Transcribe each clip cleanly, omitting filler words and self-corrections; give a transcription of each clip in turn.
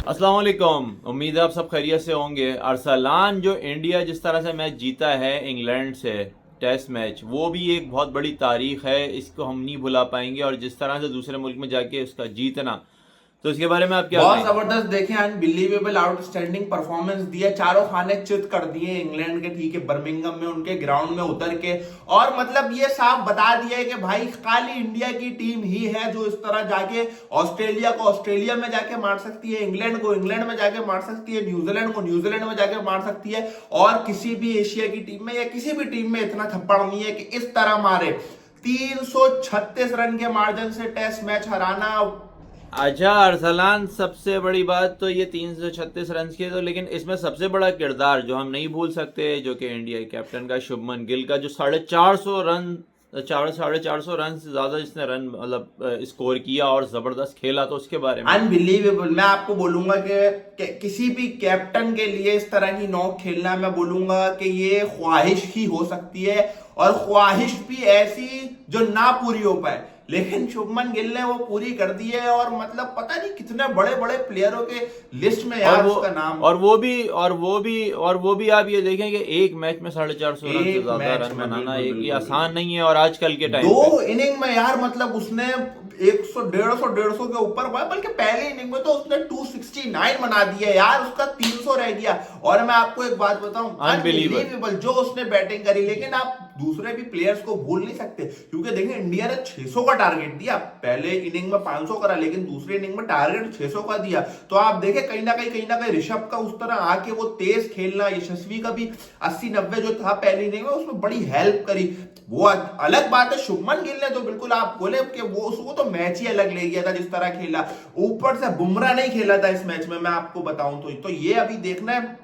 अस्सलाम वालेकुम। उम्मीद है आप सब खैरियत से होंगे। अरसलान जो इंडिया जिस तरह से मैच जीता है इंग्लैंड से, टेस्ट मैच, वो भी एक बहुत बड़ी तारीख है, इसको हम नहीं भुला पाएंगे। और जिस तरह से दूसरे मुल्क में जाके उसका जीतना, तो इसके बारे में आप क्या बहुत कहेंगे? जबरदस्त देखे, अनबिलीवेबल आउटस्टैंडिंग परफॉर्मेंस दिया, चारों खाने चित कर दिए इंग्लैंड के। ठीक है, बर्मिंघम में उनके ग्राउंड में उतर के, और मतलब ये साफ बता दिया है कि भाई खाली इंडिया की टीम ही है जो इस तरह जाके ऑस्ट्रेलिया को ऑस्ट्रेलिया में जाके मार सकती है, इंग्लैंड को इंग्लैंड में जाके मार सकती है, न्यूजीलैंड को न्यूजीलैंड में जाके मार सकती है। और किसी भी एशिया की टीम में या किसी भी टीम में इतना थप्पड़ नहीं है कि इस तरह मारे। 336 रन के मार्जिन से टेस्ट मैच हराना। अच्छा अरसलान, सबसे बड़ी बात तो ये 336 रन की है, तो लेकिन इसमें सबसे बड़ा किरदार जो हम नहीं भूल सकते, जो कि इंडिया के कैप्टन का, शुभमन गिल का, जो 450 रन, 450 रन से ज्यादा जिसने रन मतलब स्कोर किया और जबरदस्त खेला, तो उसके बारे में। अनबिलीवेबल। मैं आपको बोलूंगा कि किसी भी कैप्टन के लिए इस तरह की नॉक खेलना, मैं बोलूंगा कि ये ख्वाहिश ही हो सकती है, और ख्वाहिश भी ऐसी जो ना पूरी हो पाए। लेकिन शुभमन गिल ने वो पूरी कर दी है, और मतलब पता नहीं कितने बड़े बड़े प्लेयरों के लिस्ट में और यार वो उसका नाम। और वो भी आप ये देखें कि एक मैच में 450 रन से एक ज्यादा मैच रन में बनाना बिल्कुल एक ये बिल्कुल आसान बिल्कुल नहीं है, और आजकल के टाइम पे। दो इनिंग में यार, मतलब उसने 100 150 के ऊपर, बल्कि पहले इनिंग में तो उसने 269 बना दिया यार, उसका 300 रह गया। और मैं आपको एक बात बताऊं, अनबिलीवर। अनबिलीवेबल जो उसने बैटिंग करी। लेकिन आप दूसरे भी प्लेयर्स को भूल नहीं सकते, क्योंकि देखिए इंडिया ने 600 का टारगेट दिया, पहले इनिंग में 500 करा, लेकिन दूसरे इनिंग में टारगेट 600 का दिया। तो आप देखें कहीं ना कहीं ऋषभ का उस तरह आके वो तेज खेलना, यशस्वी का भी 80-90 जो था पहली इनिंग में, उसमें बड़ी हेल्प करी। वो अलग बात है, शुभमन गिल ने तो बिल्कुल आप बोले कि वो उसको तो मैच ही अलग ले गया था जिस तरह खेला। ऊपर से बुमराह नहीं खेला था इस मैच में, मैं आपको बताऊं तो ये अभी देखना है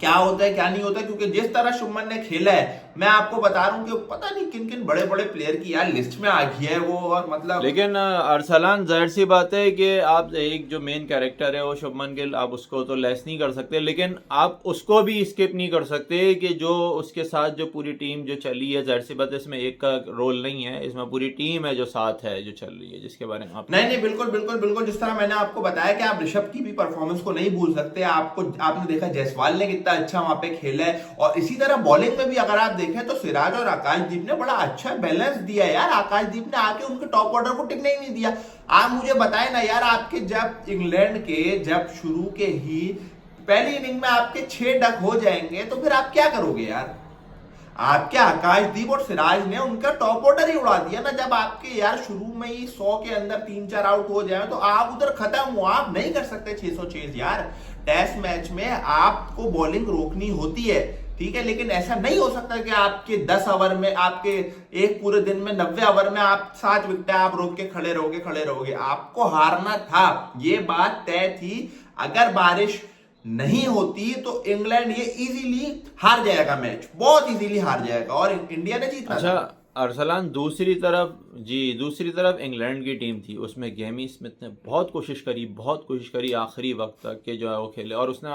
क्या होता है क्या नहीं होता, क्योंकि जिस तरह शुभमन ने खेला है, मैं आपको बता रहा हूं कि पता नहीं किन किन बड़े बड़े प्लेयर की यार लिस्ट में आ गया है वो। और मतलब लेकिन अरसलान, जाहिर सी बात है कि आप एक जो मेन कैरेक्टर है वो शुभमन गिल, आप उसको तो लेस नहीं कर सकते, लेकिन आप उसको भी स्किप नहीं कर सकते कि जो उसके साथ जो पूरी टीम जो चली है, जाहिर सी बात है इसमें एक का रोल नहीं है, इसमें पूरी टीम है जो साथ है, जो चल रही है, जिसके बारे में आप नहीं नहीं, बिल्कुल बिल्कुल बिल्कुल, जिस तरह मैंने आपको बताया कि आप ऋषभ की भी परफॉर्मेंस को नहीं भूल सकते। आपको आपने देखा जायसवाल ने कितना अच्छा वहां पे खेला है, और इसी तरह बॉलिंग में भी अगर आप देखें तो सिराज और आकाशदीप ने बड़ा अच्छा बैलेंस दिया यार। आकाशदीप ने आके उनके टॉप ऑर्डर को टिकने ही नहीं दिया। आप मुझे बताए ना यार, आपके जब इंग्लैंड के जब शुरू के ही पहली इनिंग में आपके 6 डक हो जाएंगे, तो फिर आप क्या करोगे यार? आपके आकाशदीप और सिराज ने उनका टॉप ऑर्डर ही उड़ा दिया ना। जब आपके यार शुरू में ही 100 के अंदर 3-4 आउट हो जाए, तो आप उधर खत्म हो, आप नहीं कर सकते 606 यार। टेस्ट मैच में आपको बॉलिंग रोकनी होती है, ठीक है, लेकिन ऐसा नहीं हो सकता कि आपके 10 ओवर में, आपके एक पूरे दिन में 90 ओवर में आप 7 विकेट आप रोक के खड़े रहोगे। आपको हारना था, ये बात तय थी। अगर बारिश नहीं होती तो इंग्लैंड ये इजीली हार जाएगा, मैच बहुत इजीली हार जाएगा, और इंडिया ने जीतना अच्छा था। अरसलान, दूसरी तरफ इंग्लैंड की टीम थी, उसमें गेमी स्मिथ ने बहुत कोशिश करी आखिरी वक्त तक के जो है वो खेले, और उसने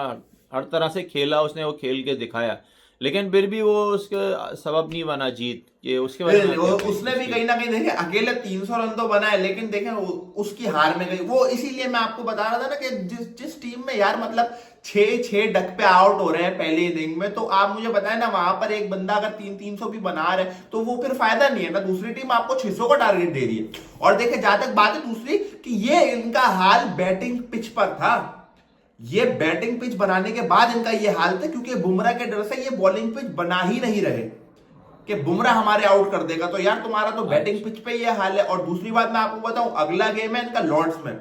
हर तरह से खेला, उसने वो खेल के दिखाया, लेकिन फिर भी वो उसका सबब नहीं बना जीत के। उसके बारे में आप क्या कहेंगे उसने भी उसकी? कहीं ना कहीं देखे अकेले 300 रन तो बनाए, लेकिन देखे उसकी हार में गई वो। इसीलिए मैं आपको बता रहा था ना कि जिस जिस टीम में यार मतलब 6-6 डक पे आउट हो रहे हैं पहले इनिंग में, तो आप मुझे बताएं ना, वहां पर एक बंदा अगर 300 भी बना रहे तो वो फिर फायदा नहीं है ना। दूसरी टीम आपको 600 का टारगेट दे रही है। और देखे, जहां तक बात है दूसरी, कि ये इनका हाल बैटिंग पिच पर था, ये बैटिंग पिच बनाने के बाद इनका ये हाल था, क्योंकि बुमराह के डर से ये बॉलिंग पिच बना ही नहीं रहे कि बुमराह हमारे आउट कर देगा। तो यार तुम्हारा तो बैटिंग अच्छा। पिच पे ये हाल है। और दूसरी बात मैं आपको बताऊं, अगला गेम है इनका लॉर्ड्स में।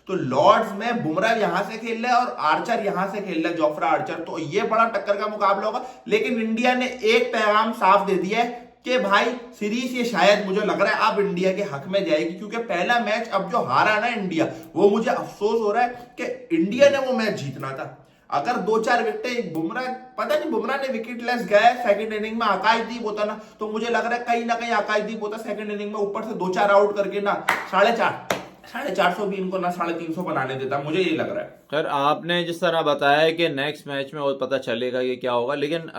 तो लॉर्ड्स में बुमराह यहां से खेल रहा है और आर्चर यहां से खेल रहा है, जोफ्रा आर्चर। तो ये बड़ा टक्कर का मुकाबला होगा। लेकिन इंडिया ने एक पैगाम साफ दे दिया है कि भाई सीरीज ये शायद मुझे लग रहा है अब इंडिया के हक में जाएगी, क्योंकि पहला मैच अब जो हारा ना इंडिया, वो मुझे अफसोस हो रहा है कि इंडिया ने वो मैच जीतना था। अगर 2-4 विकेट बुमराह, पता नहीं बुमराह ने विकेट लेस गया सेकंड इनिंग में, आकाशदीप होता ना, तो मुझे लग रहा है कहीं ना कहीं आकाशदीप होता सेकंड इनिंग में, ऊपर से 2-4 आउट करके ना 450 भी इनको ना 350 बनाने देता, मुझे ये लग रहा है। खैर आपने जिस तरह बताया कि नेक्स्ट मैच में वो पता चलेगा कि क्या होगा, लेकिन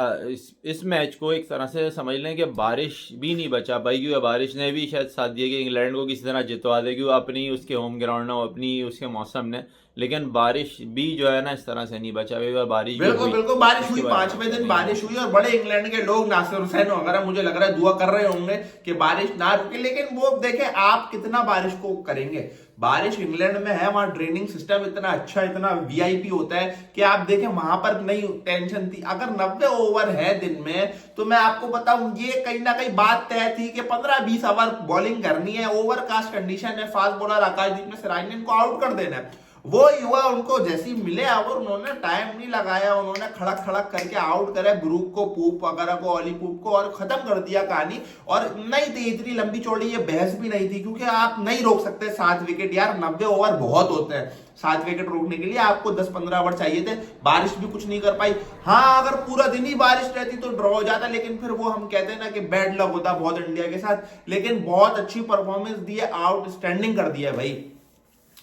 इस मैच को एक तरह से समझ लें कि बारिश भी नहीं बचा पाई, क्योंकि बारिश ने भी शायद साथ दिया कि इंग्लैंड को किसी तरह जितवा देगी, वो अपनी उसके होम ग्राउंड ने, अपनी उसके मौसम ने। लेकिन बारिश भी जो है ना इस तरह से नहीं बचा पाई, बारिश भी बिल्कुल हुई। बिल्कुल बारिश इसके हुई, बारे में पांचवें आपको दिन नहीं बारिश हुई, और बड़े इंग्लैंड के लोग नासिर हुसैन वगैरह मुझे लग रहा है दुआ कर रहे होंगे कि बारिश ना रुके। लेकिन वो देखें आप कितना बारिश को करेंगे। बारिश इंग्लैंड में है, वहां ड्रेनिंग सिस्टम इतना अच्छा, इतना वीआईपी होता है कि आप देखें वहां पर नहीं टेंशन थी। अगर 90 ओवर है दिन में, तो मैं आपको बताऊं ये कहीं ना कहीं बात तय थी कि 15-20 ओवर बॉलिंग करनी है। ओवर कास्ट कंडीशन है, फास्ट बॉलर आकाशदीप ने सिराज ने को आउट कर देना है। वो युवा उनको जैसी मिले और उन्होंने टाइम नहीं लगाया, उन्होंने खड़क खड़क करके आउट करे ब्रूक को, पूप वगैरह को, ऑली पूप को, और खत्म कर दिया कहानी। और नहीं थी इतनी लंबी चौड़ी ये बहस भी नहीं थी, क्योंकि आप नहीं रोक सकते 7 विकेट यार, 90 ओवर बहुत होते हैं। 7 विकेट रोकने के लिए आपको 10-15 ओवर चाहिए थे। बारिश भी कुछ नहीं कर पाई। हाँ अगर पूरा दिन ही बारिश रहती तो ड्रॉ हो जाता, लेकिन फिर वो हम कहते हैं ना कि बैड लक होता बहुत इंडिया के साथ। लेकिन बहुत अच्छी परफॉर्मेंस दी है, आउटस्टैंडिंग कर दिया है भाई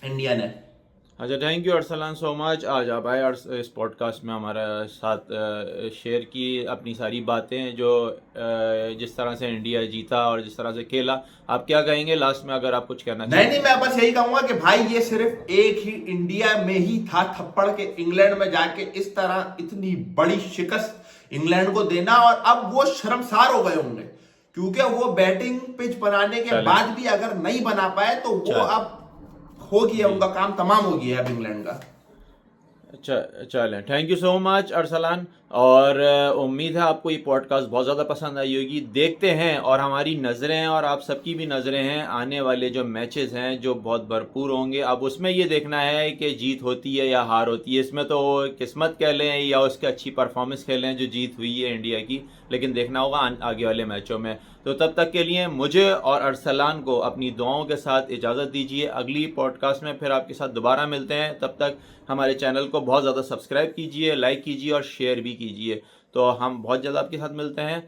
इंडिया ने। अच्छा, thank you Arsalan so much. आज आप आए इस पॉडकास्ट में हमारा साथ शेयर की अपनी सारी बातें, जो जिस तरह से इंडिया जीता और जिस तरह से खेला। आप क्या कहेंगे लास्ट में, अगर आप कुछ कहना नहीं नहीं, मैं बस यही कहूंगा कि भाई ये सिर्फ एक ही इंडिया में ही था थप्पड़ के इंग्लैंड में जाके इस तरह इतनी बड़ी शिकस्त इंग्लैंड को देना। और अब वो शर्मसार हो गए होंगे, क्योंकि वो बैटिंग पिच बनाने के बाद भी अगर नहीं बना पाए तो वो अब हो गया, उनका काम तमाम हो गया अब इंग्लैंड का। अच्छा चलें, thank you so much Arsalan. और उम्मीद है आपको ये पॉडकास्ट बहुत ज़्यादा पसंद आई होगी। देखते हैं, और हमारी नज़रें और आप सबकी भी नज़रें हैं आने वाले जो मैचेस हैं जो बहुत भरपूर होंगे। अब उसमें ये देखना है कि जीत होती है या हार होती है। इसमें तो किस्मत कह लें या उसकी अच्छी परफॉर्मेंस कह लें जो जीत हुई है इंडिया की, लेकिन देखना होगा आगे वाले मैचों में। तो तब तक के लिए मुझे और अरसलान को अपनी दुआओं के साथ इजाज़त दीजिए। अगली पॉडकास्ट में फिर आपके साथ दोबारा मिलते हैं। तब तक हमारे चैनल को बहुत ज़्यादा सब्सक्राइब कीजिए, लाइक कीजिए और शेयर भी कीजिए। तो हम बहुत जल्द आपके साथ मिलते हैं।